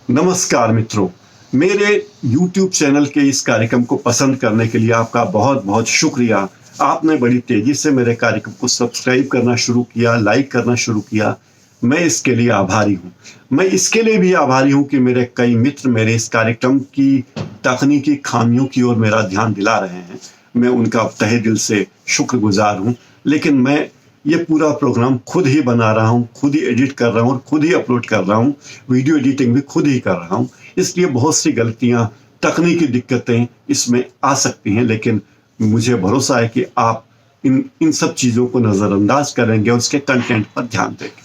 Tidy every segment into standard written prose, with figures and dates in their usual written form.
नमस्कार मित्रों, मेरे YouTube चैनल के इस कार्यक्रम को पसंद करने के लिए आपका बहुत बहुत शुक्रिया। आपने बड़ी तेजी से मेरे कार्यक्रम को सब्सक्राइब करना शुरू किया, लाइक करना शुरू किया। मैं इसके लिए आभारी हूँ। मैं इसके लिए भी आभारी हूँ कि मेरे कई मित्र मेरे इस कार्यक्रम की तकनीकी खामियों की ओर मेरा ध्यान दिला रहे हैं। मैं उनका तहे दिल से शुक्रगुजार हूँ। लेकिन मैं ये पूरा प्रोग्राम खुद ही बना रहा हूँ, खुद ही एडिट कर रहा हूँ और खुद ही अपलोड कर रहा हूँ। वीडियो एडिटिंग भी खुद ही कर रहा हूँ। इसलिए बहुत सी गलतियाँ, तकनीकी दिक्कतें इसमें आ सकती हैं, लेकिन मुझे भरोसा है कि आप इन सब चीज़ों को नज़रअंदाज करेंगे और उसके कंटेंट पर ध्यान देंगे।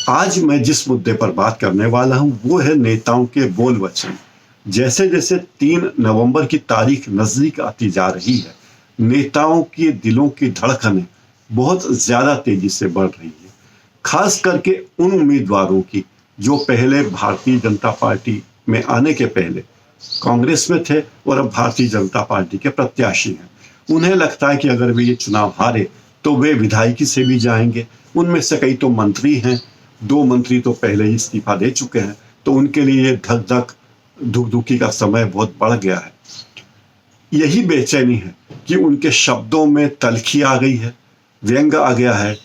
आज मैं जिस मुद्दे पर बात करने वाला हूँ वो है नेताओं के बोल वचन। जैसे जैसे 3 नवंबर की तारीख नज़दीक आती जा रही है, नेताओं के दिलों की धड़कनें बहुत ज़्यादा तेजी से बढ़ रही है। खास करके उन उम्मीदवारों की जो पहले भारतीय जनता पार्टी में आने के पहले कांग्रेस में थे और अब भारतीय जनता पार्टी के प्रत्याशी हैं। उन्हें लगता है कि अगर वे ये चुनाव हारे तो वे विधायकी से भी जाएंगे। उनमें से कई तो मंत्री हैं, 2 मंत्री तो पहले ही इस्तीफा दे चुके हैं, तो उनके लिए ये धक धुकी का समय बहुत बढ़ गया है। यही बेचैनी है कि उनके शब्दों में तल्खी आ गई है, व्यंग आ गया है,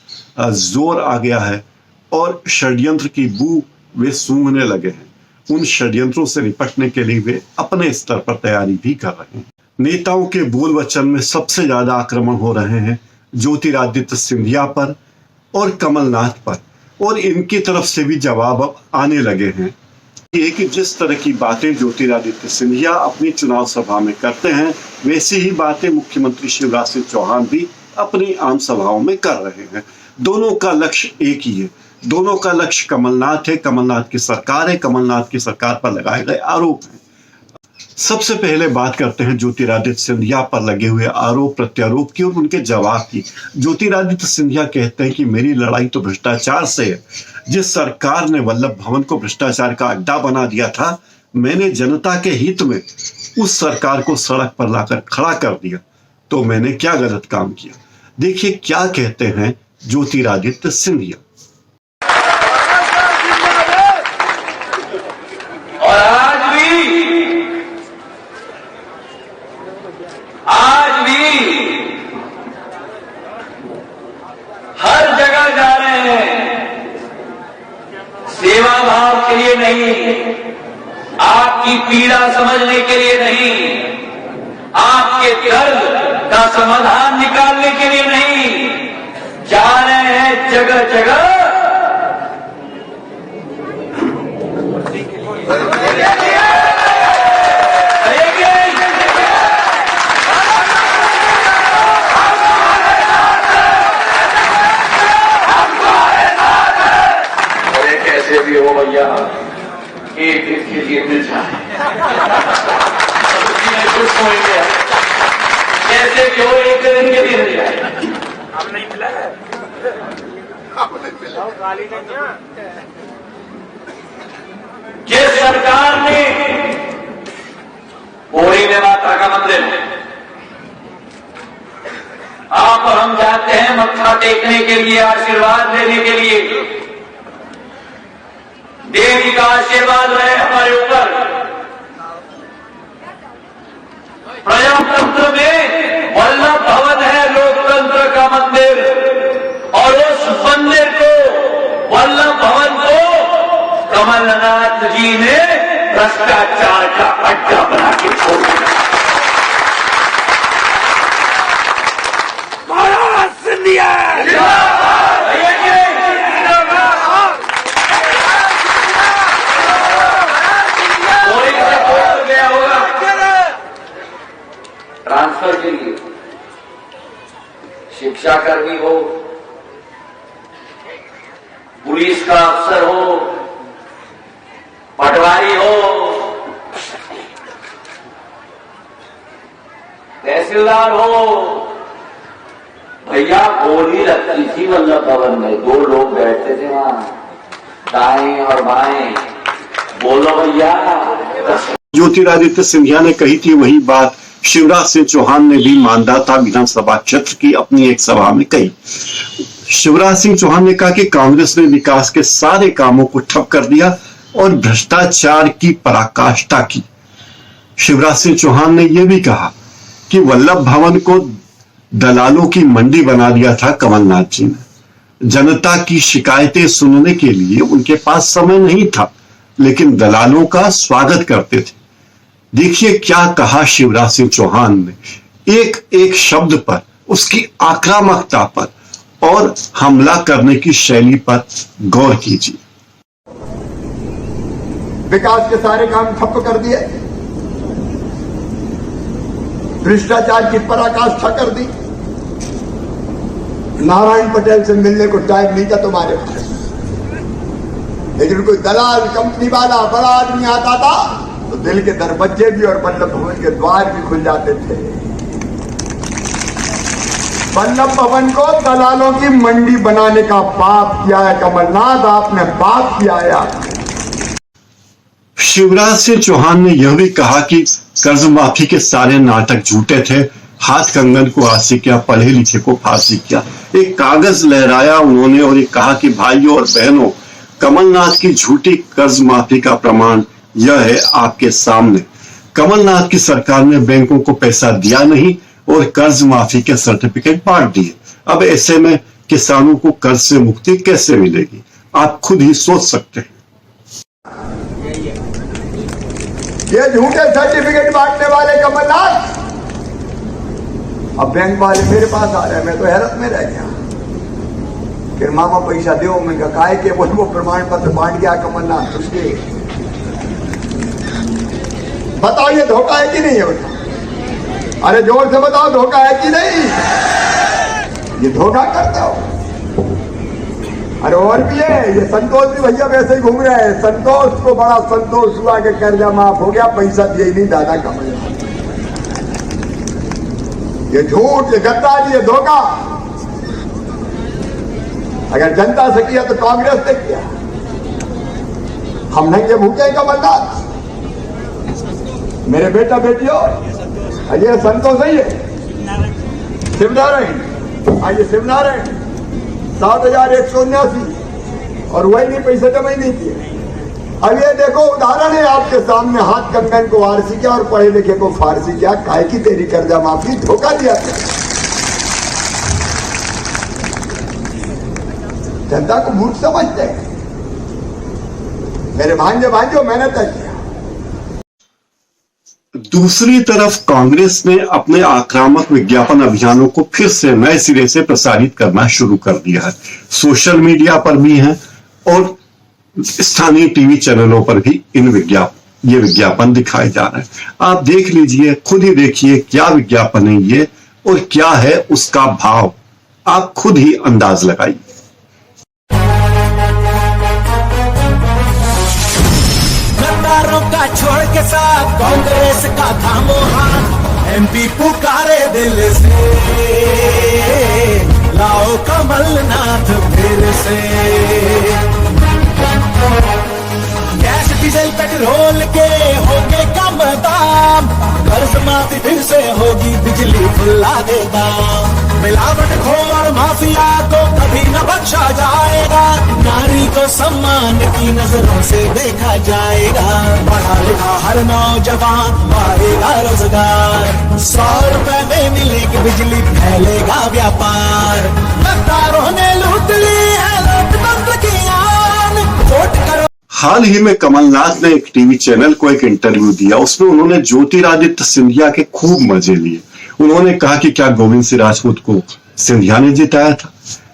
जोर आ गया है और षड्यंत्र की बू वे सूंघने लगे हैं। उन षड्यंत्रों से निपटने के लिए वे अपने स्तर पर तैयारी भी कर रहे हैं। नेताओं के बोल वचन में सबसे ज्यादा आक्रमण हो रहे हैं ज्योतिरादित्य सिंधिया पर और कमलनाथ पर, और इनकी तरफ से भी जवाब अब आने लगे हैं कि जिस तरह की बातें ज्योतिरादित्य सिंधिया अपनी चुनाव सभा में करते हैं, वैसी ही बातें मुख्यमंत्री शिवराज सिंह चौहान भी अपनी आम सभाओं में कर रहे हैं। दोनों का लक्ष्य एक ही है, दोनों का लक्ष्य कमलनाथ है, कमलनाथ की सरकार है, कमलनाथ की सरकार पर लगाए गए आरोप हैं। सबसे पहले बात करते हैं ज्योतिरादित्य सिंधिया पर लगे हुए आरोप प्रत्यारोप की और उनके जवाब की। ज्योतिरादित्य सिंधिया कहते हैं कि मेरी लड़ाई तो भ्रष्टाचार से है। जिस सरकार ने वल्लभ भवन को भ्रष्टाचार का अड्डा बना दिया था, मैंने जनता के हित में उस सरकार को सड़क पर लाकर खड़ा कर दिया, तो मैंने क्या गलत काम किया। देखिए क्या कहते हैं ज्योतिरादित्य सिंधिया। और आज भी हर जगह जा रहे हैं, सेवा भाव के लिए नहीं, आपकी पीड़ा समझने के लिए नहीं, आपके दर्द का समाधान निकालने के लिए नहीं, जा रहे हैं जगह जगह अरे कैसे भी हो भैया, एक दिन के लिए मिल जाए, खुश होंगे। कैसे क्यों एक दिन के लिए मिल जाए। अब नहीं मिला है, जिस सरकार ने पूरी में माता का मंदिर, आप और हम जाते हैं मत्था टेकने के लिए, आशीर्वाद लेने के लिए। देवी का आशीर्वाद रहे हमारे ऊपर। प्रजातंत्र में वल्लभ भवन है लोकतंत्र का मंदिर, और उस मंदिर को, वल्लभ भवन को कमलनाथ जी ने भ्रष्टाचार का अड्डा बना के छोड़ दिया। महाराज सिंधिया गया होगा ट्रांसफर के लिए, शिक्षाकर्मी हो, पुलिस का अफसर हो, पटवारी हो, तहसीलदार हो, भैया गोली रखी थी वल्लभ भवन में, 2 लोग बैठते थे वहां, दाएं और बाएं, बोलो भैया। ज्योतिरादित्य सिंधिया ने कही थी वही बात शिवराज सिंह चौहान ने भी मानदाता विधानसभा क्षेत्र की अपनी एक सभा में कही। शिवराज सिंह चौहान ने कहा कि कांग्रेस ने विकास के सारे कामों को ठप कर दिया और भ्रष्टाचार की पराकाष्ठा की। शिवराज सिंह चौहान ने यह भी कहा कि वल्लभ भवन को दलालों की मंडी बना दिया था कमलनाथ जी ने। जनता की शिकायतें सुनने के लिए उनके पास समय नहीं था, लेकिन दलालों का स्वागत करते थे। देखिए क्या कहा शिवराज सिंह चौहान ने, एक एक शब्द पर, उसकी आक्रामकता पर और हमला करने की शैली पर गौर कीजिए। विकास के सारे काम ठप्प कर दिए, भ्रष्टाचार की पराकाष्ठा कर दी। नारायण पटेल से मिलने को टाइम नहीं था तुम्हारे पास, लेकिन कोई दलाल कंपनी वाला बड़ा आदमी आता था तो दिल के दरवाजे भी और वल्लभ भवन के द्वार भी खुल जाते थे। वल्लभ भवन को दलालों की मंडी बनाने का पाप किया है कमलनाथ, आपने पाप किया है। शिवराज सिंह चौहान ने यह भी कहा कि कर्ज माफी के सारे नाटक झूठे थे, हाथ कंगन को आसी किया, पढ़े लिखे को फांसी किया। एक कागज लहराया उन्होंने और ये कहा कि भाइयों और बहनों, कमलनाथ की झूठी कर्ज माफी का प्रमाण यह है आपके सामने। कमलनाथ की सरकार ने बैंकों को पैसा दिया नहीं और कर्ज माफी के सर्टिफिकेट बांट दिए। अब ऐसे में किसानों को कर्ज से मुक्ति कैसे मिलेगी, आप खुद ही सोच सकते हैं। ये झूठे सर्टिफिकेट बांटने वाले कमलनाथ अब बैंक वाले मेरे पास आ रहे हैं। मैं तो हैरत में रह गया। फिर मामा पैसा दो, मैं कहा के वो प्रमाण पत्र बांट गया कमलनाथ उसके। बताओ ये धोखा है कि नहीं है? बताओ, अरे जोर से बताओ, धोखा है कि नहीं? ये धोखा करते हो। अरे और भी है, ये संतोष भी भैया वैसे ही घूम रहे हैं। संतोष को बड़ा संतोष हुआ कि कर्जा माफ हो गया, पैसा दिए ही नहीं दादा कमलनाथ। ये झूठ, ये गद्दारी, ये धोखा अगर जनता से किया तो कांग्रेस ने किया। हम नहीं ये भूखे कमलनाथ। मेरे बेटा बेटियों, ये संतोष है, ये शिवनारायण, आइए शिवनारायण 7,179 और वही नहीं पैसे जमा ही नहीं किए। अब ये देखो उदाहरण है आपके सामने, हाथ कंगन को आरसी किया और पढ़े लिखे को फारसी किया। काहे की तेरी कर्जा माफी, धोखा दिया। जनता को मूर्ख समझते हैं। मेरे भांजे भांजो, मैंने तय किया। दूसरी तरफ कांग्रेस ने अपने आक्रामक विज्ञापन अभियानों को फिर से नए सिरे से प्रसारित करना शुरू कर दिया है। सोशल मीडिया पर भी है और स्थानीय टीवी चैनलों पर भी ये विज्ञापन दिखाए जा रहे हैं। आप देख लीजिए, खुद ही देखिए क्या विज्ञापन है ये और क्या है उसका भाव, आप खुद ही अंदाज लगाइए। का छोड़ के साथ कांग्रेस का थामो हाथ, एमपी पुकारे दिल से, लाओ कमलनाथ फिर से। गैस डीजल पेट्रोल के होंगे कम दाम, कर्ज माफी फिर से होगी, बिजली फुला दे दाम। मिलावट खोर माफिया को कभी न बख्शा जाएगा, नारी को सम्मान की नजरों से देखा जाएगा। पढ़ा लिखा हर नौजवान पाएगा रोजगार, 100 रुपए में मिलेगी बिजली, फैलेगा व्यापार। गद्दारों ने लूट ली है लोकतंत्र की आन, वोट करो। हाल ही में कमलनाथ ने एक टीवी चैनल को एक इंटरव्यू दिया, उसमें उन्होंने ज्योतिरादित्य सिंधिया के खूब मजे लिए। उन्होंने कहा कि क्या गोविंद सिंह राजपूत को सिंधिया ने जिताया था,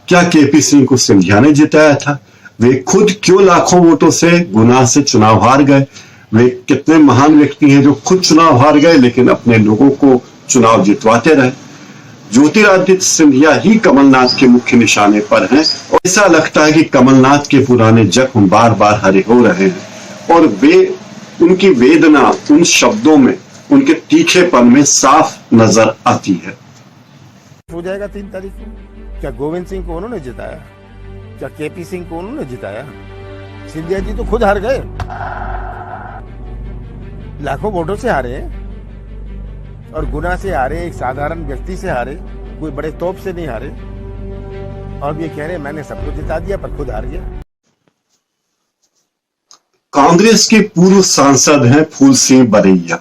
क्या केपी सिंह को सिंधिया ने जिताया था, वे खुद क्यों लाखों वोटों से गुनाह से चुनाव हार गए। वे कितने महान व्यक्ति हैं जो खुद चुनाव हार गए लेकिन अपने लोगों को चुनाव जितवाते रहे। ज्योतिरादित्य सिंधिया ही कमलनाथ के मुख्य निशाने पर हैं और ऐसा लगता है कि कमलनाथ के पुराने जख्म बार बार हरे हो रहे हैं और उनकी वेदना उन शब्दों में, उनके तीखेपन में साफ नजर आती है। हो जाएगा 3 तारीख को। क्या गोविंद सिंह को उन्होंने जिताया? क्या केपी सिंह को उन्होंने जिताया? सिंधिया जी तो खुद हार गए, लाखों वोटों से हारे और गुनाह से हारे, एक साधारण व्यक्ति से हारे, कोई बड़े तोप से नहीं हारे। और ये कह रहे मैंने सबको जिता दिया पर खुद हार गया। कांग्रेस के पूर्व सांसद हैं फूल सिंह बरैया।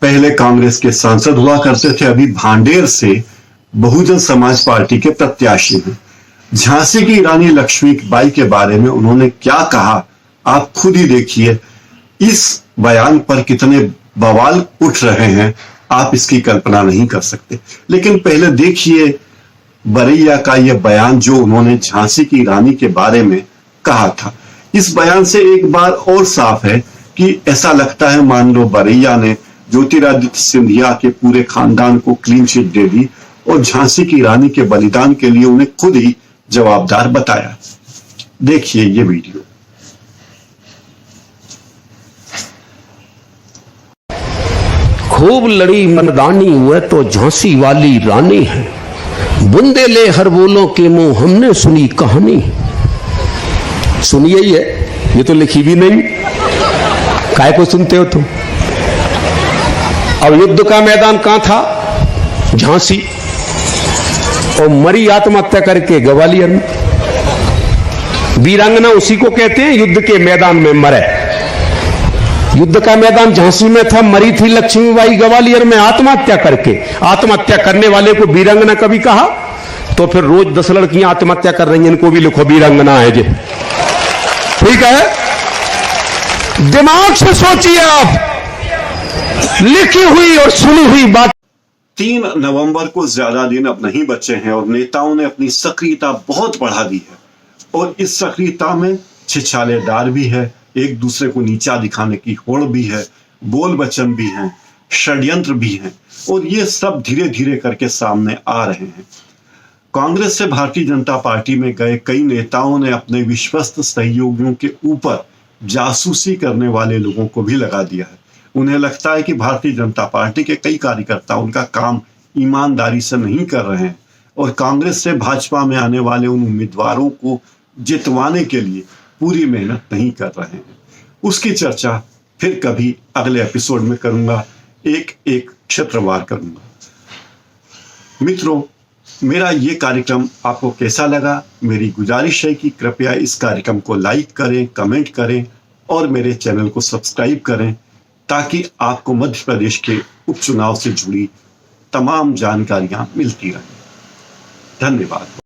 पहले कांग्रेस के सांसद हुआ करते थे, अभी भांडेर से बहुजन समाज पार्टी के प्रत्याशी हैं। झांसी की रानी लक्ष्मीबाई के बारे में उन्होंने क्या कहा, आप खुद ही देखिए। इस बयान पर कितने बवाल उठ रहे हैं, आप इसकी कल्पना नहीं कर सकते। लेकिन पहले देखिए बरैया का यह बयान जो उन्होंने झांसी की रानी के बारे में कहा था। इस बयान से एक बार और साफ है कि ऐसा लगता है मान लो बरैया ने ज्योतिरादित्य सिंधिया के पूरे खानदान को क्लीन चिट दे दी और झांसी की रानी के बलिदान के लिए उन्हें खुद ही जवाबदार बताया। देखिए ये वीडियो। खूब लड़ी मर्दानी हुए तो झांसी वाली रानी है, बुंदे ले हर बोलों के मुंह हमने सुनी कहानी। सुनिए ही है, ये तो लिखी भी नहीं, काय को सुनते हो तुम। अब युद्ध का मैदान कहां था? झांसी। और मरी आत्महत्या करके ग्वालियर में। वीरांगना उसी को कहते हैं युद्ध के मैदान में मरे। युद्ध का मैदान झांसी में था, मरी थी लक्ष्मीबाई ग्वालियर में आत्महत्या करके। आत्महत्या करने वाले को वीरांगना कभी कहा? तो फिर रोज 10 लड़कियां आत्महत्या कर रही हैं, इनको भी लिखो वीरांगना है जी। ठीक है, दिमाग से सोचिए आप, लिखी हुई और सुनी हुई बात। 3 नवंबर को ज्यादा दिन अब नहीं बचे हैं और नेताओं ने अपनी सक्रियता बहुत बढ़ा दी है और इस सक्रियता में छिछालेदार भी है, एक दूसरे को नीचा दिखाने की होड़ भी है, बोल वचन भी हैं, षड्यंत्र भी हैं और ये सब धीरे धीरे करके सामने आ रहे हैं। कांग्रेस से भारतीय जनता पार्टी में गए कई नेताओं ने अपने विश्वस्त सहयोगियों के ऊपर जासूसी करने वाले लोगों को भी लगा दिया है। उन्हें लगता है कि भारतीय जनता पार्टी के कई कार्यकर्ता उनका काम ईमानदारी से नहीं कर रहे हैं और कांग्रेस से भाजपा में आने वाले उन उम्मीदवारों को जितवाने के लिए पूरी मेहनत नहीं कर रहे हैं। उसकी चर्चा फिर कभी अगले एपिसोड में करूंगा, एक एक क्षेत्रवार करूंगा। मित्रों, मेरा ये कार्यक्रम आपको कैसा लगा? मेरी गुजारिश है कि कृपया इस कार्यक्रम को लाइक करें, कमेंट करें और मेरे चैनल को सब्सक्राइब करें ताकि आपको मध्य प्रदेश के उपचुनाव से जुड़ी तमाम जानकारियां मिलती रहें। धन्यवाद।